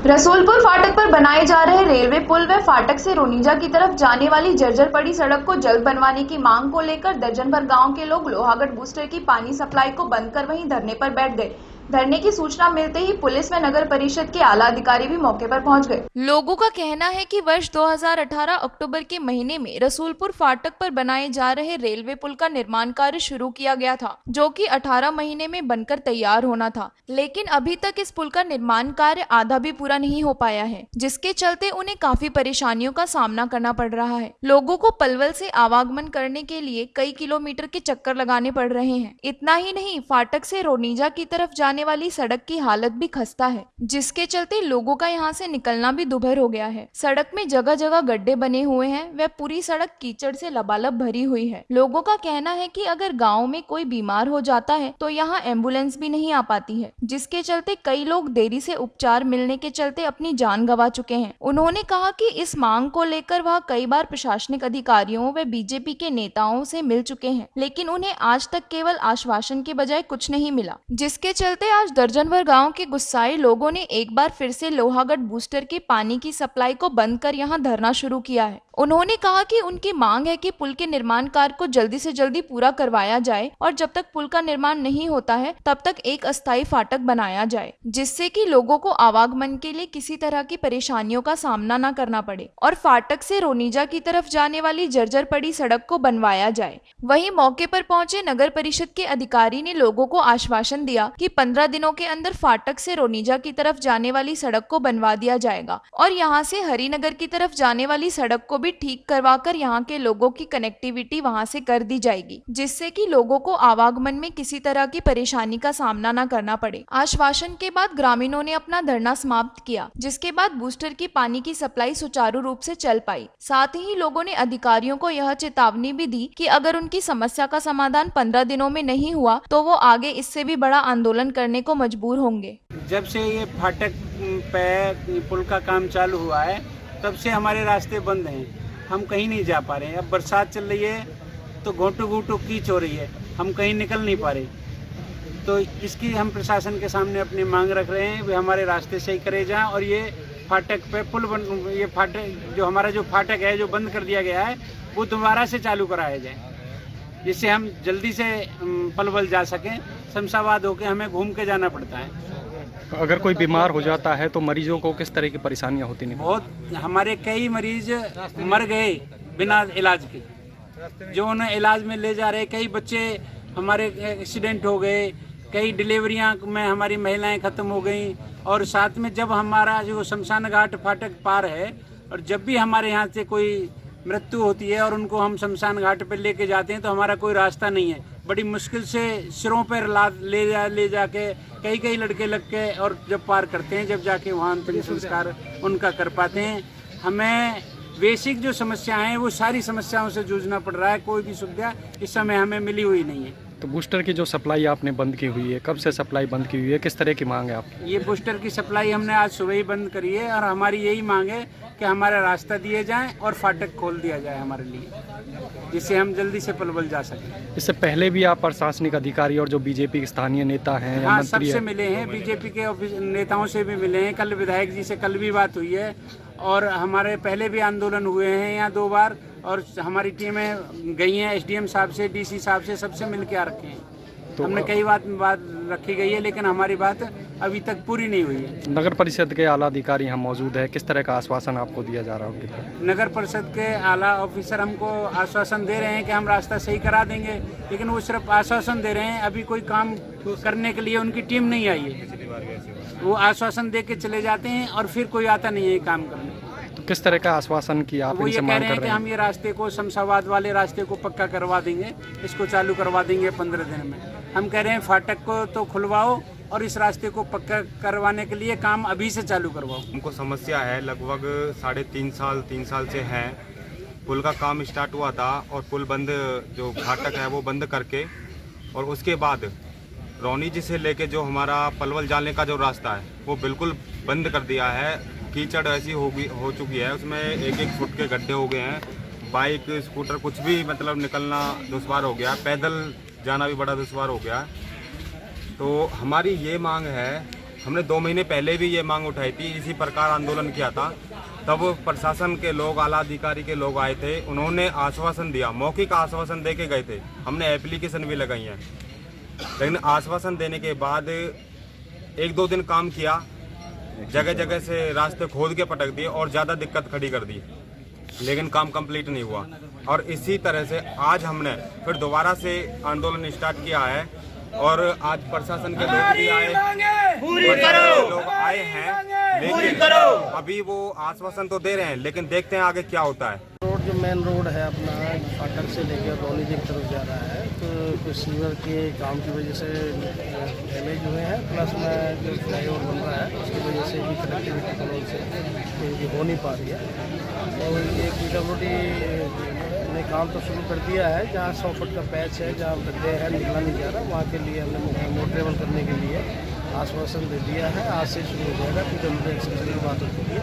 रसूलपुर फाटक पर बनाए जा रहे रेलवे पुल व फाटक से रोनिजा की तरफ जाने वाली जर्जर पड़ी सड़क को जल्द बनवाने की मांग को लेकर दर्जन भर गांव के लोग लोहागढ़ बूस्टर की पानी सप्लाई को बंद कर वहीं धरने पर बैठ गए। धरने की सूचना मिलते ही पुलिस व नगर परिषद के आला अधिकारी भी मौके पर पहुंच गए। लोगों का कहना है कि वर्ष 2018 अक्टूबर के महीने में रसूलपुर फाटक पर बनाए जा रहे रेलवे पुल का निर्माण कार्य शुरू किया गया था, जो कि 18 महीने में बनकर तैयार होना था, लेकिन अभी तक इस पुल का निर्माण कार्य आधा भी पूरा नहीं हो पाया है, जिसके चलते उन्हें काफी परेशानियों का सामना करना पड़ रहा है। लोगों को पलवल से आवागमन करने के लिए कई किलोमीटर के चक्कर लगाने पड़ रहे हैं। इतना ही नहीं, फाटक से रोनिजा की तरफ जाने वाली सड़क की हालत भी खस्ता है, जिसके चलते लोगों का यहाँ से निकलना भी दुभर हो गया है। सड़क में जगह जगह गड्ढे बने हुए हैं, वह पूरी सड़क कीचड़ से लबालब भरी हुई है। लोगों का कहना है कि अगर गांव में कोई बीमार हो जाता है तो यहाँ एम्बुलेंस भी नहीं आ पाती है, जिसके चलते कई लोग देरी से उपचार मिलने के चलते अपनी जान गंवा चुके हैं। उन्होंने कहा कि इस मांग को लेकर वह कई बार प्रशासनिक अधिकारियों व बीजेपी के नेताओं से मिल चुके हैं, लेकिन उन्हें आज तक केवल आश्वासन के बजाय कुछ नहीं मिला, जिसके चलते आज दर्जन भर गाँव के गुस्साए लोगों ने एक बार फिर से लोहागढ़ बूस्टर के पानी की सप्लाई को बंद कर यहाँ धरना शुरू किया है। उन्होंने कहा कि उनकी मांग है कि पुल के निर्माण कार्य को जल्दी से जल्दी पूरा करवाया जाए और जब तक पुल का निर्माण नहीं होता है तब तक एक अस्थायी फाटक बनाया जाए, जिससे कि लोगों को आवागमन के लिए किसी तरह की परेशानियों का सामना न करना पड़े और फाटक से रोनिजा की तरफ जाने वाली जर्जर पड़ी सड़क को बनवाया जाए। वहीं मौके पर पहुंचे नगर परिषद के अधिकारी ने लोगों को आश्वासन दिया कि 15 दिनों के अंदर फाटक से रोनिजा की तरफ जाने वाली सड़क को बनवा दिया जाएगा और यहाँ से हरिनगर की तरफ जाने वाली सड़क को भी ठीक करवाकर यहाँ के लोगों की कनेक्टिविटी वहाँ से कर दी जाएगी, जिससे कि लोगों को आवागमन में किसी तरह की परेशानी का सामना न करना पड़े। आश्वासन के बाद ग्रामीणों ने अपना धरना समाप्त किया, जिसके बाद बूस्टर की पानी की सप्लाई सुचारू रूप से चल पाई। साथ ही लोगों ने अधिकारियों को यह चेतावनी भी दी कि अगर उनकी समस्या का समाधान 15 दिनों में नहीं हुआ तो वो आगे इससे भी बड़ा आंदोलन करने को मजबूर होंगे। जब से ये फाटक पे पुल का काम चालू हुआ है तब से हमारे रास्ते बंद हैं, हम कहीं नहीं जा पा रहे हैं। अब बरसात चल रही है तो घोंटू घोंटू कीच हो रही है, हम कहीं निकल नहीं पा रहे। तो इसकी हम प्रशासन के सामने अपनी मांग रख रहे हैं, वे हमारे रास्ते सही करे जाएं और ये फाटक पे पुल ये फाटक जो हमारा जो फाटक है जो बंद कर दिया गया है वो दोबारा से चालू कराया जाए, जिससे हम जल्दी से पलवल जा सकें। शमशाबाद होके हमें घूम के जाना पड़ता है। अगर कोई बीमार हो जाता है तो मरीजों को किस तरह की परेशानियां होती नहीं? बहुत, हमारे कई मरीज मर गए बिना इलाज के, जो उन्हें इलाज में ले जा रहे। कई बच्चे हमारे एक्सीडेंट हो गए, कई डिलीवरियां में हमारी महिलाएं ख़त्म हो गई। और साथ में जब हमारा जो शमशान घाट फाटक पार है और जब भी हमारे यहाँ से कोई मृत्यु होती है और उनको हम शमशान घाट पर लेके जाते हैं तो हमारा कोई रास्ता नहीं है। बड़ी मुश्किल से सिरों पर ले जाके कई लड़के लग के और जब पार करते हैं, जब जाके वहाँ अंतिम संस्कार उनका कर पाते हैं। हमें बेसिक जो समस्याएं हैं वो सारी समस्याओं से जूझना पड़ रहा है। कोई भी सुविधा इस समय हमें मिली हुई नहीं है। तो बूस्टर की जो सप्लाई आपने बंद की हुई है, कब से सप्लाई बंद की हुई है, किस तरह की मांग है आपकी? ये बूस्टर की सप्लाई हमने आज सुबह ही बंद करी है और हमारी यही मांग है कि हमारा रास्ता दिए जाए और फाटक खोल दिया जाए हमारे लिए, जिससे हम जल्दी से पलवल जा सकें। इससे पहले भी आप प्रशासनिक अधिकारी और जो बीजेपी के स्थानीय नेता हैं या हाँ, मंत्री सबसे मिले हैं, बीजेपी के नेताओं से भी मिले हैं। कल विधायक जी से कल भी बात हुई है और हमारे पहले भी आंदोलन हुए हैं यहाँ 2 बार और हमारी टीमें गई हैं एसडीएम साहब से, डीसी साहब से, सबसे मिल के आ रखे हैं। तो हमने कई बात रखी गई है, लेकिन हमारी बात अभी तक पूरी नहीं हुई है। नगर परिषद के आला अधिकारी यहाँ मौजूद है, किस तरह का आश्वासन आपको दिया जा रहा है? नगर परिषद के आला ऑफिसर हमको आश्वासन दे रहे हैं कि हम रास्ता सही करा देंगे, लेकिन वो सिर्फ आश्वासन दे रहे हैं, अभी कोई काम करने के लिए उनकी टीम नहीं आई है। वो आश्वासन दे के चले जाते हैं और फिर कोई आता नहीं है काम करने। तो किस तरह का आश्वासन किया आप? वो ये कह रहे हैं कि हम ये रास्ते को शमशाबाद वाले रास्ते को पक्का करवा देंगे, इसको चालू करवा देंगे 15 दिन में। हम कह रहे हैं फाटक को तो खुलवाओ और इस रास्ते को पक्का करवाने के लिए काम अभी से चालू करवाओ। हमको समस्या है, लगभग 3.5 साल से है। पुल का काम स्टार्ट हुआ था और पुल बंद, जो फाटक है वो बंद करके और उसके बाद रोनिजी से लेके जो हमारा पलवल जाने का जो रास्ता है वो बिल्कुल बंद कर दिया है। कीचड़ ऐसी हो चुकी है, उसमें 1-1 फुट के गड्ढे हो गए हैं। बाइक स्कूटर कुछ भी मतलब निकलना दुश्वार हो गया, पैदल जाना भी बड़ा दुश्वार हो गया। तो हमारी ये मांग है हमने 2 महीने पहले भी ये मांग उठाई थी, इसी प्रकार आंदोलन किया था। तब प्रशासन के लोग, आला अधिकारी के लोग आए थे, उन्होंने आश्वासन दिया, मौखिक आश्वासन दे के गए थे। हमने एप्लीकेशन भी लगाई है, लेकिन आश्वासन देने के बाद 1-2 दिन काम किया, जगह जगह से रास्ते खोद के पटक दिए और ज़्यादा दिक्कत खड़ी कर दी, लेकिन काम कंप्लीट नहीं हुआ। और इसी तरह से आज हमने फिर दोबारा से आंदोलन स्टार्ट किया है और आज प्रशासन के लोग भी आए, लोग आए हैं, लेकिन अभी वो आश्वासन तो दे रहे हैं, लेकिन देखते हैं आगे क्या होता है। रोड जो मेन रोड है अपना फाटक से लेकर रौनी जी की तरफ जा रहा है, तो कुछ सीवर के काम की वजह से डैमेज हुए हैं, प्लस में जो फ्लाईओवर बन रहा है उसकी वजह से भी कनेक्टिविटी कॉलोनी से इनकी हो नहीं पा रही है। और ये PWD ने काम तो शुरू कर दिया है, जहाँ 100 फुट का पैच है, जहाँ गड्ढे हैं, निकला नहीं जा रहा, वहाँ के लिए हमने मोटरेबल करने के लिए आश्वासन दे दिया है। आज से शुरू हो जाएगा, PWD एक्सेप्शन की बात हो चुकी है।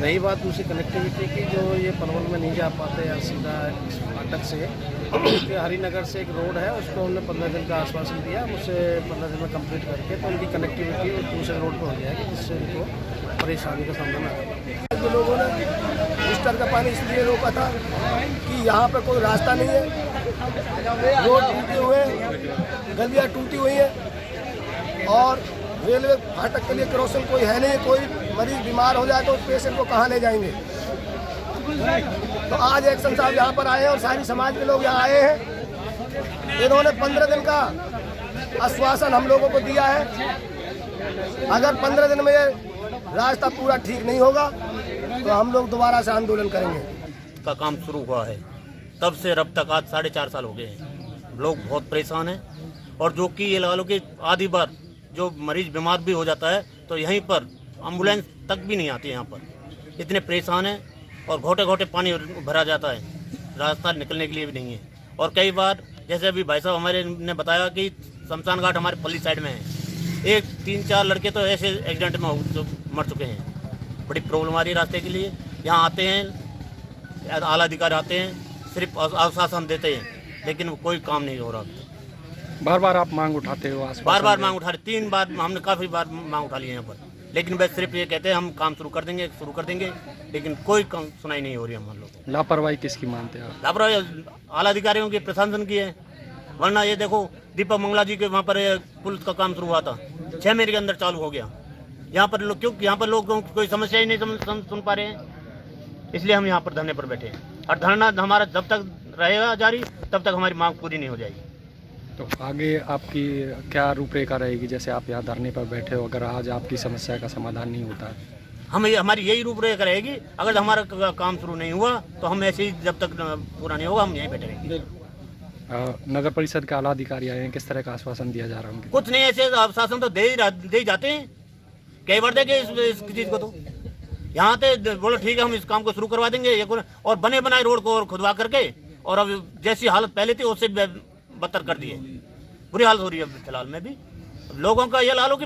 रही बात दूसरी कनेक्टिविटी की, जो ये पनवल में नहीं जा पाते हैं सीधा इस फाटक से, हरिनगर से एक रोड है, उसको हमने 15 दिन का आश्वासन दिया, उसे 15 दिन में कंप्लीट करके तो उनकी कनेक्टिविटी उस दूसरे रोड पर हो जाएगी, जिससे उनको परेशानी का सामना ना करना। जो लोगों ने बूस्टर का पानी इसलिए रोका था कि यहाँ पर कोई रास्ता नहीं है, रोड टूटे हुए हैं, गलियाँ टूटी हुई हैं और रेलवे फाटक के लिए क्रॉसिंग कोई है नहीं। कोई मरीज बीमार हो जाए तो उस पेशेंट को कहाँ ले जाएंगे। तो आज एक्शन साहब यहाँ पर आए हैं और सारी समाज के लोग यहाँ आए हैं। इन्होंने 15 दिन का आश्वासन हम लोगों को दिया है। अगर 15 दिन में ये रास्ता पूरा ठीक नहीं होगा तो हम लोग दोबारा से आंदोलन करेंगे। का काम शुरू हुआ है तब से अब तक आज 4.5 साल हो गए हैं। लोग बहुत परेशान हैं और जो कि ये लगा लो कि आधी बार जो मरीज बीमार भी हो जाता है तो यहीं पर एम्बुलेंस तक भी नहीं आती। यहाँ पर इतने परेशान हैं और घोटे घोटे पानी भरा जाता है, रास्ता निकलने के लिए भी नहीं है। और कई बार जैसे अभी भाई साहब हमारे ने बताया कि शमशान घाट हमारे पल्ली साइड में है, 3-4 लड़के तो ऐसे एक्सीडेंट में मर चुके हैं। बड़ी प्रॉब्लम आ रही है रास्ते के लिए। यहाँ आते हैं, आला अधिकारी आते हैं, सिर्फ आश्वासन देते हैं, लेकिन कोई काम नहीं हो रहा। बार बार आप मांग उठाते हो? बार बार मांग उठा रहे, 3 बार हमने काफ़ी बार मांग उठा ली है यहाँ पर, लेकिन बस सिर्फ ये कहते हैं हम काम शुरू कर देंगे, लेकिन कोई काम सुनाई नहीं हो रही है हम लोग। लापरवाही किसकी मानते हैं आप? लापरवाही आला अधिकारियों की, प्रशासन की है। वरना ये देखो दीपक मंगला जी के वहाँ पर पुल का काम शुरू हुआ था, 6 महीने के अंदर चालू हो गया। यहाँ पर लोग क्योंकि यहाँ पर लोगों की कोई समस्या ही नहीं सुन पा रहे हैं, इसलिए हम यहाँ पर धरने पर बैठे हैं। और धरना हमारा जब तक रहेगा जारी तब तक हमारी मांग पूरी नहीं हो जाएगी। तो आगे आपकी क्या रूपरेखा रहेगी? जैसे आप यहाँ धरने पर बैठे हो, अगर आज आपकी समस्या का समाधान नहीं होता है, हमारी यही रूपरेखा रहेगी। अगर हमारा काम शुरू नहीं हुआ तो हम ऐसे ही जब तक पूरा नहीं होगा हम यहीं बैठे रहेंगे। नगर परिषद के आला अधिकारी आए हैं, किस तरह का आश्वासन दिया जा रहा है उनके? कुछ नहीं, ऐसे आश्वासन तो दे ही जाते हैं, कई बार देंगे इस चीज को। तो यहाँ पे बोलो ठीक है हम इस काम को शुरू करवा देंगे, और बने बनाए रोड को और खुदवा करके, और अब जैसी हालत पहले थी उससे बदतर कर दिए। बुरी हालत हो रही है फिलहाल में भी। लोगों का ये ला लो कि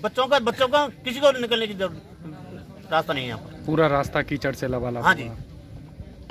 बच्चों का किसी को निकलने की रास्ता नहीं है यहाँ पर। पूरा रास्ता कीचड़ से लबालब। हाँ जी।